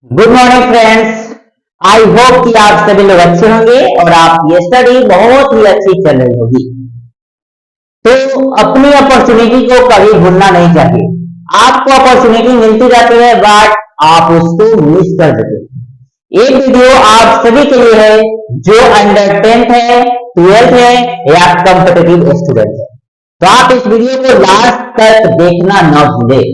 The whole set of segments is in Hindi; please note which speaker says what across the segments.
Speaker 1: Good morning friends. I hope कि आप सभी लोग अच्छे होंगे और आप ये स्टडी बहुत ही अच्छी चल रही होगी। तो अपनी अपॉर्चुनिटी को कभी भूलना नहीं चाहिए। आपको अपॉर्चुनिटी मिलती जाती है बट आप उसको मिस कर देते हैं। एक वीडियो आप सभी के लिए है जो अंडर 10th है, 12th है या कॉम्पिटिटिव स्टूडेंट है। तो आप इस वीडियो को लास्ट तक देखना न भूलें,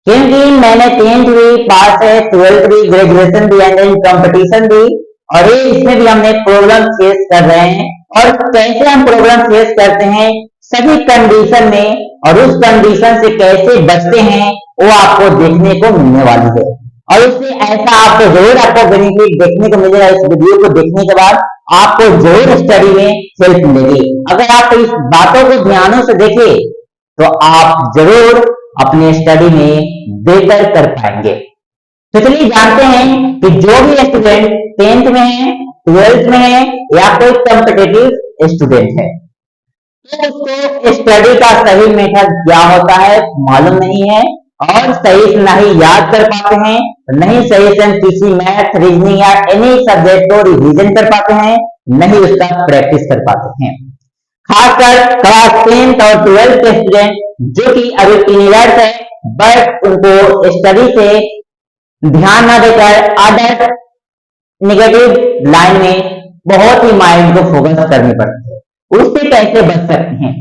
Speaker 1: क्योंकि मैंने 10th भी पास है, 12th भी, ग्रेजुएशन भी एंड कंपटीशन भी, और ये इसमें भी हमने प्रॉब्लम फेस कर रहे हैं। और कैसे हम प्रॉब्लम फेस करते हैं सभी कंडीशन में और उस कंडीशन से कैसे बचते हैं वो आपको देखने को मिलने वाली है। और उससे ऐसा आपको जरूर आपको बेनिफिट देखने को मिलेगा। इस वीडियो को देखने के बाद आपको जरूर स्टडी में हेल्प मिलेगी। अगर आप इस बातों को ध्यान से देखें तो आप जरूर अपने स्टडी में बेहतर कर पाएंगे। तो चलिए जानते हैं कि जो भी स्टूडेंट 10th में है, 12th में है या कोई कॉम्पिटिटिव स्टूडेंट है तो उसको स्टडी का सही मेथड क्या होता है मालूम नहीं है, और सही से नहीं याद कर पाते हैं, नहीं सही से किसी मैथ, रीजनिंग या एनी सब्जेक्ट को रिवीजन कर पाते हैं, नहीं उसका प्रैक्टिस कर पाते हैं। खासकर क्लास 10th और 12th के स्टूडेंट जो कि अभी टीनेजर्स है बट उनको स्टडी से ध्यान न देकर अदर नेगेटिव लाइन में बहुत ही माइंड को फोकस करनी पड़ती है, उससे कैसे बच सकते हैं।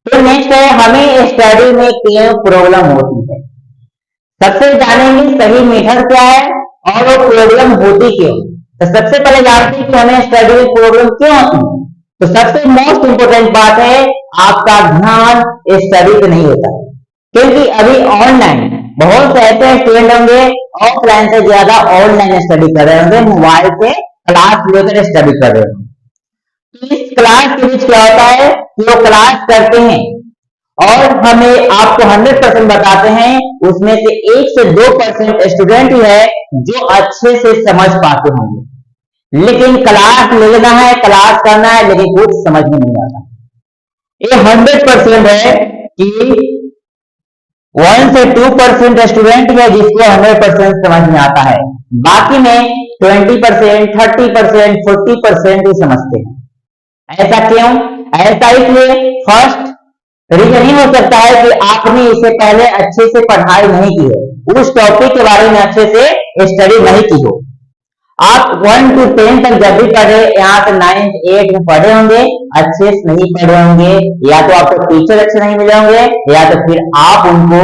Speaker 1: तो नेक्स्ट है हमें स्टडी में क्यों प्रॉब्लम होती है। सबसे जानेंगे सही मेथड क्या है और वो प्रॉब्लम होती क्यों। तो सबसे पहले जानते हैं कि हमें स्टडी में प्रॉब्लम क्यों होती है। तो सबसे मोस्ट इंपोर्टेंट बात है आपका ध्यान स्टडी पे नहीं होता है, क्योंकि अभी ऑनलाइन बहुत से ऐसे स्टूडेंट होंगे ऑफलाइन से ज्यादा ऑनलाइन स्टडी कर रहे होंगे, मोबाइल से क्लास लेकर स्टडी कर रहे होंगे। तो इस क्लास के बीच क्या होता है कि वो क्लास करते हैं और हमें आपको 100% बताते हैं, उसमें से 1 से 2% स्टूडेंट ही है जो अच्छे से समझ पाते होंगे। लेकिन क्लास लेना है, क्लास करना है, लेकिन कुछ समझ में नहीं आता। ये 100% है कि 1 से 2% स्टूडेंट है जिसको 100% समझ में आता है, बाकी में 20%, 30%, 40% ही समझते हैं। ऐसा क्यों? ऐसा इसलिए फर्स्ट रीजन ही हो सकता है कि आपने इससे पहले अच्छे से पढ़ाई नहीं की है, उस टॉपिक के बारे में अच्छे से स्टडी नहीं की हो। आप 1 to 10 तक जब भी पढ़े, यहाँ से 9th 8th में पढ़े होंगे, अच्छे से नहीं पढ़े होंगे, या तो आपको टीचर अच्छे नहीं मिले होंगे या तो फिर आप उनको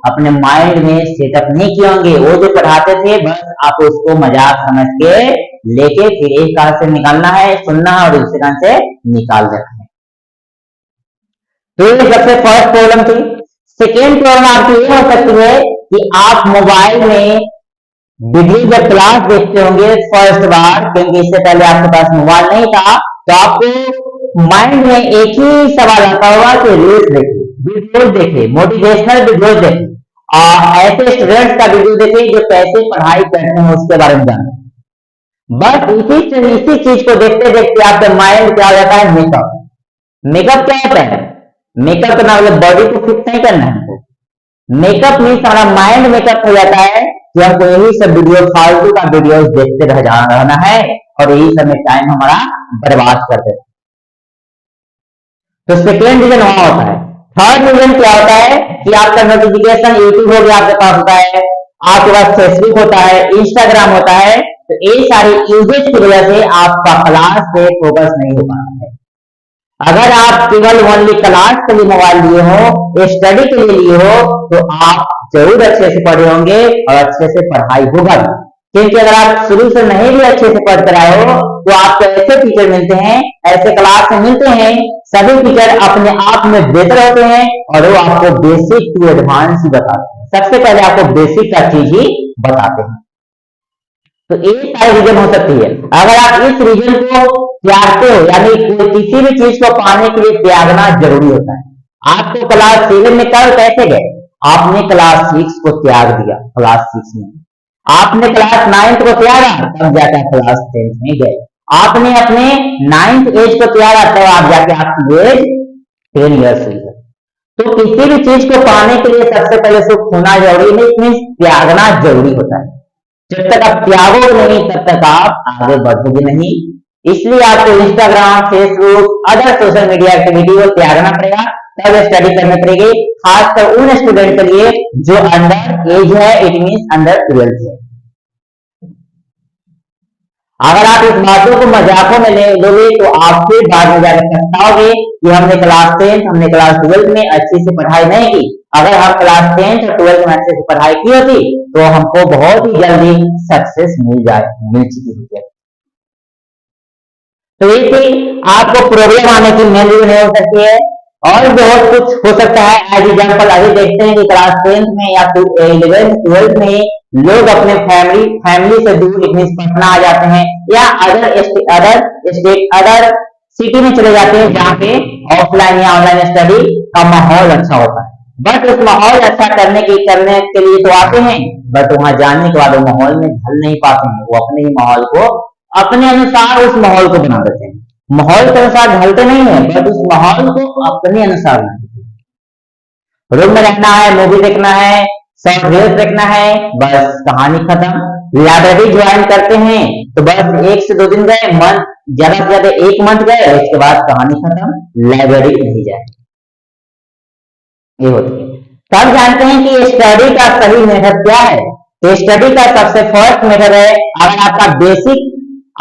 Speaker 1: अपने माइंड में सेटअप नहीं किए होंगे। वो जो पढ़ाते थे बस आप उसको मजाक समझ के लेके फिर एक कान से निकालना है, सुनना है और दूसरे कान से निकाल देना है। तो ये सबसे फर्स्ट प्रॉब्लम थी। सेकेंड प्रॉब्लम आपकी ये हो सकती है कि आप मोबाइल में वीडियो जब क्लास देखते होंगे फर्स्ट बार, क्योंकि इससे पहले आपके पास मोबाइल नहीं था, तो आपको माइंड में एक ही सवाल आता होगा कि रील्स देखे, वीडियोस देखे, मोटिवेशनल वीडियोस देखे और ऐसे स्टूडेंट्स का वीडियो देखे जो कैसे पढ़ाई करते हैं उसके बारे में जाने। बस इसी चीज को देखते देखते आपका माइंड क्या हो जाता है, मेकअप। मेकअप क्या होता है? मेकअप का मतलब बॉडी को फिट नहीं करना है। मेकअप मीन्स हमारा माइंड मेकअप हो जाता है कि हमको यही सब वीडियो, फालतू का वीडियो देखते रहना है और यही सब में टाइम हमारा बर्बाद कर देना। तो सेकेंड रीजन वहां होता है। थर्ड रीजन क्या होता है कि आपका नोटिफिकेशन यूट्यूब हो गया आपके पास होता है, आपके पास फेसबुक होता है, इंस्टाग्राम होता है, तो ये सारी यूजेज की वजह से आपका क्लास पे फोकस नहीं हो पाता है। अगर आप केवल ओनली क्लास के लिए मोबाइल लिए हो, स्टडी के लिए लिए हो, तो आप जरूर अच्छे से पढ़े होंगे और अच्छे से पढ़ाई होगा। क्योंकि अगर आप शुरू से नहीं भी अच्छे से पढ़ कर आए हो तो आपको ऐसे टीचर मिलते हैं, ऐसे क्लास में मिलते हैं, सभी टीचर अपने आप में बेहतर होते हैं और वो आपको बेसिक टू एडवांस ही बताते हैं। सबसे पहले आपको बेसिक का चीज ही बताते हैं। तो एक सारी रीजन हो सकती है। अगर आप इस रीजन को त्यागते हो, यानी किसी भी चीज को पाने के लिए त्यागना जरूरी होता है। आपको क्लास 7 में कल कैसे गए? आपने क्लास 6 को त्याग दिया, क्लास 6 में आपने क्लास 9th को त्यागा, तब जाकर क्लास 10th में गए। आपने अपने 9th एज को त्यागा, तब आप जाके आपकी एज 10 ईयर्स हुई है। तो किसी भी चीज को पाने के लिए सबसे पहले उसको खोना जरूरी नहीं, त्यागना जरूरी होता है। जब तक आप त्यागोगे नहीं तब तक आप आगे बढ़ोगे नहीं। इसलिए आपको Instagram, Facebook, other social media activity को त्यागना पड़ेगा, तब स्टडी करनी पड़ेगी, खासकर उन स्टूडेंट के लिए जो अंडर एज है, इट मीन अंडर 12 है। अगर आप इस बातों को मजाकों में ले लोगे तो आप फिर बाद में जाकर पछताओगे कि हमने क्लास 10, हमने क्लास 12 में अच्छे से पढ़ाई नहीं की। अगर हम क्लास 10 और 12 में अच्छे से पढ़ाई की होती तो हमको बहुत ही जल्दी सक्सेस मिल चुकी होती। तो ये थी आपको प्रॉब्लम आने की मेन रीजन हो सकती है, और बहुत कुछ हो सकता है। एज एग्जाम्पल अभी देखते हैं कि क्लास 10 में या फिर 11th 12th में लोग अपने फैमिली से दूर पटना आ जाते हैं, या अदर सिटी में चले जाते हैं जहाँ पे ऑफलाइन या ऑनलाइन स्टडी का माहौल अच्छा होता है। बट उस माहौल अच्छा करने के लिए तो आते हैं, बट वहां जाने के बाद वो माहौल में ढल नहीं पाते हैं। वो अपने ही माहौल को अपने अनुसार उस माहौल को बना देते हैं। माहौल के अनुसार ढलते नहीं है, बट उस माहौल को अपने अनुसार रूम में रहना है, मूवी देखना है, शॉर्ट रील्स देखना है, बस कहानी खत्म। लाइब्रेरी ज्वाइन करते हैं तो बस 1 से 2 दिन गए, मंथ ज्यादा से ज्यादा 1 मंथ गए, इसके बाद कहानी खत्म, लाइब्रेरी नहीं जाए। ये होती है। तब जानते हैं कि स्टडी का सही मेथड क्या है। तो स्टडी का सबसे फर्स्ट मेथड है, अगर आपका बेसिक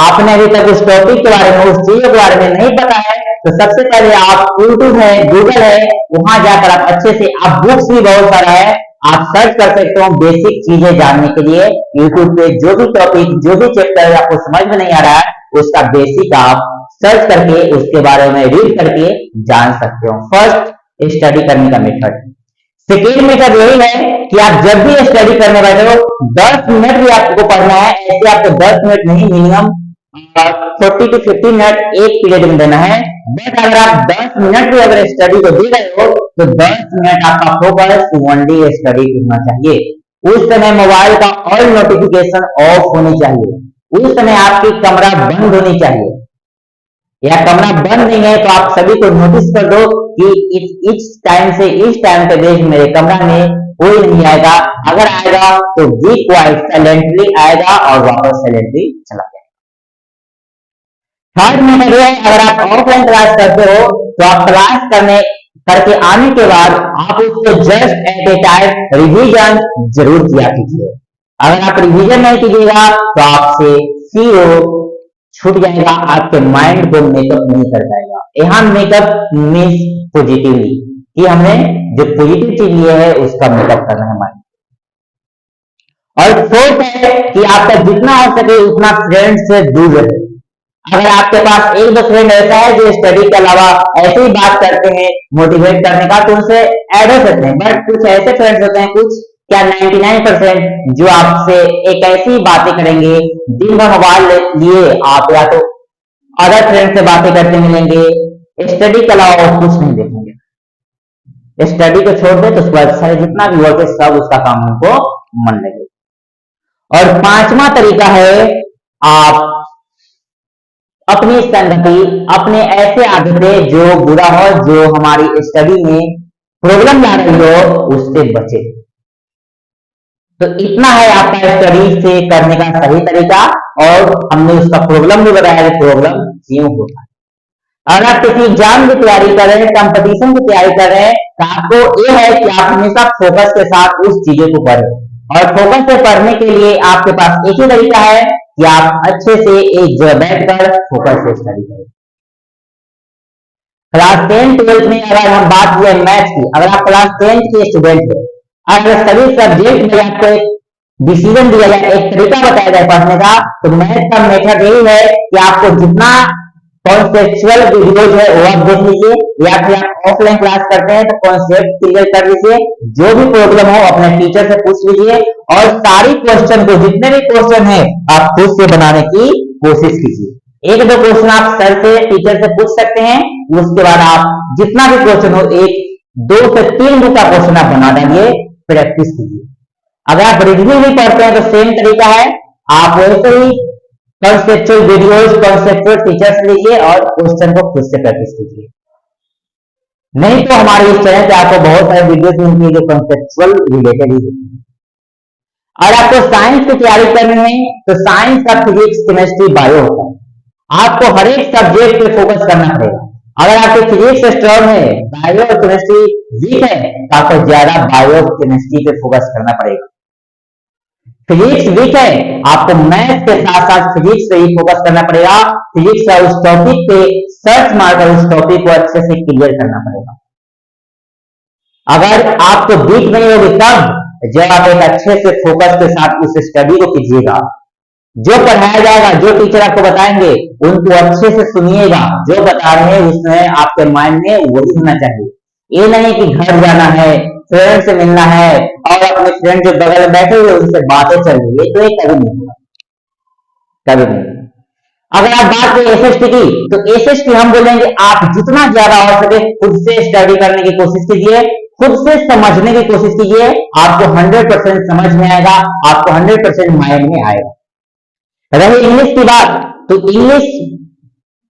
Speaker 1: आपने अभी तक उस टॉपिक के बारे में, उस चीजों के बारे में नहीं पता है, तो सबसे पहले आप यूट्यूब है, गूगल है, वहां जाकर आप अच्छे से, आप बुक्स भी बहुत सारा है, आप सर्च कर सकते हो बेसिक चीजें जानने के लिए। यूट्यूब पे जो भी टॉपिक, जो भी चैप्टर आपको समझ में नहीं आ रहा है, उसका बेसिक आप सर्च करके उसके बारे में रीड करके जान सकते हो। फर्स्ट स्टडी करने का मेथड। सेकेंड मेथड यही है कि आप जब भी स्टडी करने बैठे हो 10 मिनट भी आपको पढ़ना है, ऐसे आपको 10 मिनट नहीं, मिनिमम 40 to 50 मिनट एक पीरियड में देना है। बट अगर आप 10 मिनट भी अगर स्टडी को दे रहे हो तो 10 मिनट आपका फोकस ओनली स्टडी होना चाहिए। उस समय मोबाइल का ऑल नोटिफिकेशन ऑफ होनी चाहिए, उस समय आपकी कमरा बंद होनी चाहिए, या कमरा बंद नहीं है तो आप सभी को नोटिस कर दो कि इस टाइम से इस टाइम के बीच मेरे कमरा में कोई नहीं आएगा। अगर आएगा तो बी क्वाइट, साइलेंटली आएगा और वापस साइलेंटली चला जाएगा। थर्ड मेथड है, अगर आप ऑफलाइन क्लास करते हो तो आप क्लास करके आने के बाद आप उसको just at a time revision जरूर किया कीजिए। अगर आप रिवीजन नहीं कीजिएगा तो आपसे सीओ छूट जाएगा, आपके माइंड को मेकअप नहीं कर पाएगा। यहाँ मेकअप मीन्स पॉजिटिवली, कि हमने जो पॉजिटिव चीज लिए है उसका मेकअप करना है माइंड। और फोर्थ है कि आपका जितना हो सके उतना फ्रेंड से दूर रहे। अगर आपके पास 1-2 फ्रेंड ऐसा है जो स्टडी के अलावा ऐसे ही बात करते हैं मोटिवेट करने का, तो उनसे ऐड हो सकते हैं। बट कुछ ऐसे फ्रेंड्स होते हैं, कुछ क्या 99% जो आपसे एक ऐसी बातें करेंगे, दिन भर मोबाइल लिए आप या तो अदर फ्रेंड से बातें करते मिलेंगे, स्टडी के अलावा कुछ नहीं देखेंगे। स्टडी को छोड़ दे तो सारे जितना भी वर्क है सब उसका काम उनको मन लगे। और 5वां तरीका है, आप अपनी संगति, अपने ऐसे आदतें जो बुरा हो, जो हमारी स्टडी में प्रॉब्लम ला रही हो, उससे बचे। तो इतना है आपका स्टडी से करने का सही तरीका, और हमने उसका प्रॉब्लम भी बताया कि प्रॉब्लम क्यों होता है। अगर आप किसी एग्जाम की तैयारी कर रहे हैं, कंपटीशन की तैयारी कर रहे हैं, तो आपको यह है कि आप हमेशा फोकस के साथ उस चीजों को पढ़ें। और फोकस से पढ़ने के लिए आपके पास एक ही तरीका है कि आप अच्छे से एक जगह बैठकर फोकस से स्टडी करें। क्लास 10-12 में अगर हम बात करें मैथ्स की, अगर आप क्लास 10 के स्टूडेंट हैं, अगर सभी सब्जेक्ट में आपको एक डिसीजन दिया जाए, एक तरीका बताया जाए पढ़ने का, तो मैथ का मेथड यही है कि आपको जितना कॉन्सेप्चुअल वीडियोज है वो आप देख लीजिए, या फिर आप ऑफलाइन क्लास करते हैं तो कॉन्सेप्ट क्लियर कर लीजिए, जो भी प्रॉब्लम हो अपने टीचर से पूछ लीजिए, और सारी क्वेश्चन को, जितने भी क्वेश्चन है आप खुद से बनाने की कोशिश कीजिए। 1-2 क्वेश्चन आप सर से, टीचर से पूछ सकते हैं, उसके बाद आप जितना भी क्वेश्चन हो 1-2 से 3 बुक का क्वेश्चन आप बना देंगे, प्रैक्टिस कीजिए। अगर आप रिव्यू भी पढ़ते हैं तो सेम तरीका है, आप वैसे ही कॉन्सेप्चुअल वीडियोस, कॉन्सेप्चुअल टीचर्स लीजिए और क्वेश्चन को खुद से प्रैक्टिस कीजिए। नहीं तो हमारे इस चैनल पे आपको बहुत सारे वीडियोस मिलती है जो कॉन्सेप्चुअल रिलेटेड ही होती है। और आपको साइंस की तैयारी करनी है तो साइंस का फिजिक्स, केमिस्ट्री, बायो होता है। आपको हर एक सब्जेक्ट पे फोकस करना पड़ेगा। अगर आपकी फिजिक्स स्ट्रॉन्ग है, बायो और केमिस्ट्री वीक है, तो आपको ज्यादा बायो और केमिस्ट्री पे फोकस करना पड़ेगा। फिजिक्स वीक है, आपको मैथ्स के साथ साथ फिजिक्स पे ही फोकस करना पड़ेगा। फिजिक्स का उस टॉपिक पे सर्च मारकर उस टॉपिक को अच्छे से क्लियर करना पड़ेगा। अगर आप तो वीक नहीं होगी तब जब आप एक अच्छे से फोकस के साथ उस स्टडी को कीजिएगा। जो पढ़ाया जाएगा, जो टीचर आपको बताएंगे, उनको अच्छे से सुनिएगा। जो बता रहे हैं उसमें आपके माइंड में वही होना चाहिए। ये नहीं कि घर जाना है, फ्रेंड से मिलना है और अपने फ्रेंड जो बगल में बैठे हुए उनसे बातें चल रही है, तो ये कभी नहीं होगा, कभी नहीं। अगर आप बात करें एसएसटी की, तो एसएसटी हम बोलेंगे आप जितना ज्यादा हो सके खुद से स्टडी करने की कोशिश कीजिए, खुद से समझने की कोशिश कीजिए। आपको 100% समझ में आएगा, आपको 100% माइंड में आएगा। रही इंग्लिश की बात, तो इंग्लिश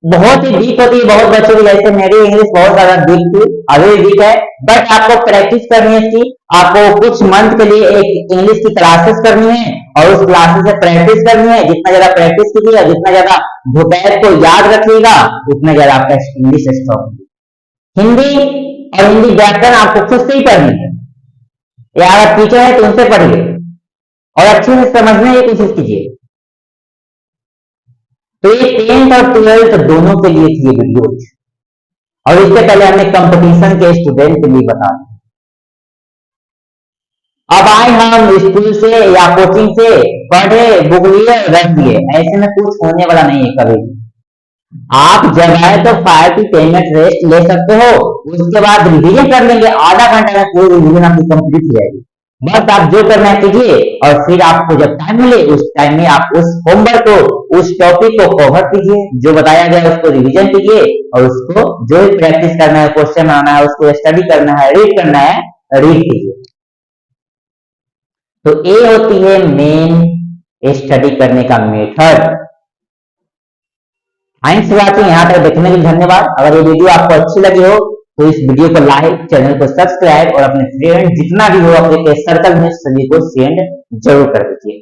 Speaker 1: बहुत ही वीक होती है बहुत बच्चों की। जैसे मेरी इंग्लिश बहुत ज्यादा वीक थी, अभी वीक है, बट आपको प्रैक्टिस करनी है इसकी। आपको कुछ मंथ के लिए एक इंग्लिश की क्लासेस करनी है और उस क्लासेस से प्रैक्टिस करनी है। जितना ज्यादा प्रैक्टिस कीजिएगा, जितना ज्यादा वोकैब को याद रखिएगा, उतना ज्यादा आपका इंग्लिश स्ट्रॉन्ग होगी। हिंदी और हिंदी व्याकरण आपको खुद से ही पढ़नी है, या अगर टीचर है तो उनसे पढ़िए और अच्छे से समझने की कोशिश कीजिए। तो ये 10th और 12th दोनों के लिए थी ये वीडियो, और इससे पहले हमने कंपटीशन के स्टूडेंट के लिए बता दिया। अब आए हम स्कूल से या कोचिंग से, पढ़े, बुक लिए, रख दिए, ऐसे में कुछ होने वाला नहीं है कभी। आप जब आए तो 5 to 10 मिनट रेस्ट ले सकते हो, उसके बाद रिवीजन कर लेंगे। आधा घंटा में पूरी रिवीजन आपकी कंप्लीट हो जाएगी। बस आप जो करना है कीजिए, और फिर आपको जब टाइम मिले उस टाइम में आप उस होमवर्क को, उस टॉपिक को कवर कीजिए, जो बताया गया उसको रिवीजन कीजिए, और उसको जो भी प्रैक्टिस करना है, क्वेश्चन बनाना है, उसको स्टडी करना है, रीड करना है, रीड कीजिए। तो ये होती है मेन स्टडी करने का मेथड। Thanks for watching. यहाँ तक देखने के लिए धन्यवाद। अगर ये वीडियो आपको अच्छी लगी हो तो इस वीडियो को लाइक, चैनल को सब्सक्राइब और अपने फ्रेंड जितना भी हो अपने सर्कल में सभी को सेंड जरूर कर दीजिए।